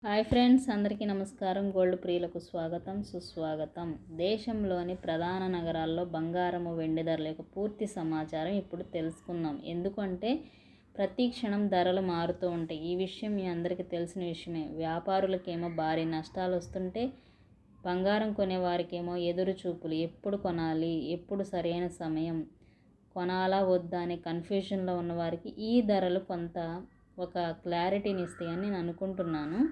Hi friends, అందరికీ నమస్కారం. Gold ప్రియులకు స్వాగతం, సుస్వాగతం. దేశంలోని ప్రధాన నగరాల్లో బంగారము, వెండి ధరల యొక్క పూర్తి సమాచారం ఇప్పుడు తెలుసుకుందాం. ఎందుకంటే ప్రతి క్షణం ధరలు మారుతూ ఉంటాయి. ఈ విషయం మీ అందరికీ తెలిసిన విషయమే. వ్యాపారులకేమో భారీ నష్టాలు వస్తుంటే, బంగారం కొనేవారికేమో ఎదురు చూపులు. ఎప్పుడు కొనాలి, ఎప్పుడు సరైన సమయం, కొనాలా వద్దా అనే కన్ఫ్యూజన్లో ఉన్నవారికి ఈ ధరలు కొంత ఒక క్లారిటీని ఇస్తాయని నేను అనుకుంటున్నాను.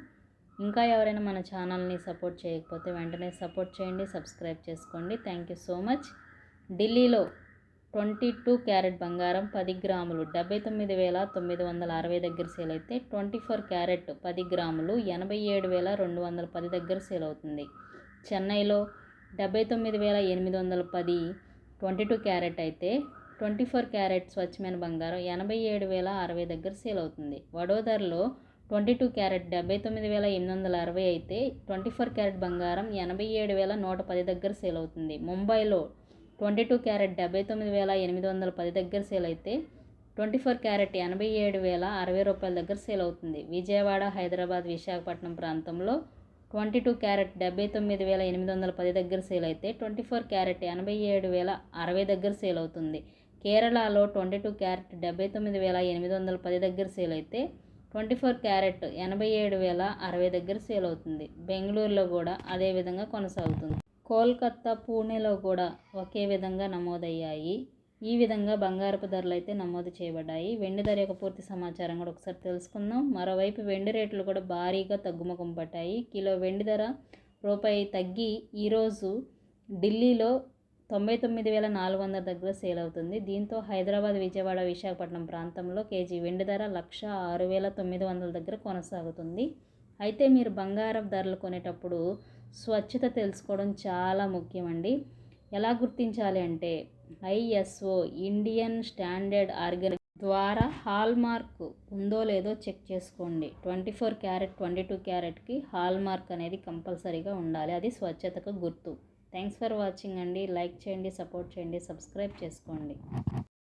ఇంకా ఎవరైనా మన ఛానల్ని సపోర్ట్ చేయకపోతే వెంటనే సపోర్ట్ చేయండి, సబ్స్క్రైబ్ చేసుకోండి. Thank you so much. ఢిల్లీలో 22 క్యారెట్ బంగారం 10 గ్రాములు 79,960 దగ్గర సేల్ అయితే, 24 క్యారెట్ 10 గ్రాములు 87,210 దగ్గర సేల్ అవుతుంది. చెన్నైలో 79,810 22 క్యారెట్ అయితే, 24 క్యారెట్ స్వచ్ఛమైన బంగారం 87,060 దగ్గర సేల్ అవుతుంది. వడోదరలో 22 క్యారెట్ 79,860 అయితే, 24 క్యారెట్ బంగారం 87,110 దగ్గర సేల్ అవుతుంది. ముంబైలో 22 క్యారెట్ 79,810 దగ్గర సేల్ అయితే, 24 క్యారెట్ 87,060 రూపాయల దగ్గర సేల్ అవుతుంది. విజయవాడ, హైదరాబాద్, విశాఖపట్నం ప్రాంతంలో 22 క్యారెట్ 79,810 దగ్గర సేల్ అయితే, 24 క్యారెట్ 87,060 దగ్గర సేల్ అవుతుంది. కేరళలో 22 క్యారెట్ 79,810 దగ్గర సేల్ అయితే, 24 క్యారెట్ 87,060 దగ్గర సేల్ అవుతుంది. బెంగళూరులో కూడా అదే విధంగా కొనసాగుతుంది. కోల్కత్తా, పూణేలో కూడా ఒకే విధంగా నమోదయ్యాయి. ఈ విధంగా బంగారపు ధరలు అయితే నమోదు చేయబడ్డాయి. వెండి ధర యొక్క పూర్తి సమాచారం కూడా ఒకసారి తెలుసుకుందాం. మరోవైపు వెండి రేట్లు కూడా భారీగా తగ్గుముఖం పట్టాయి. కిలో వెండి ధర రూపాయి తగ్గి ఈరోజు ఢిల్లీలో 99,400 దగ్గర సేల్ అవుతుంది. దీంతో హైదరాబాద్, విజయవాడ, విశాఖపట్నం ప్రాంతంలో కేజీ వెండి ధర 106,900 దగ్గర కొనసాగుతుంది. అయితే మీరు బంగారం ధరలు కొనేటప్పుడు స్వచ్ఛత తెలుసుకోవడం చాలా ముఖ్యమండి. ఎలా గుర్తించాలి అంటే, ISO ఇండియన్ స్టాండర్డ్ ఆర్గనైజేషన్ ద్వారా హాల్ మార్క్ ఉందో లేదో చెక్ చేసుకోండి. 24 క్యారెట్ 22 క్యారెట్కి హాల్ మార్క్ అనేది కంపల్సరీగా ఉండాలి. అది స్వచ్ఛతకు గుర్తు. థ్యాంక్స్ ఫర్ వాచింగ్ అండి. లైక్ చేయండి, సపోర్ట్ చేయండి, సబ్స్క్రైబ్ చేసుకోండి.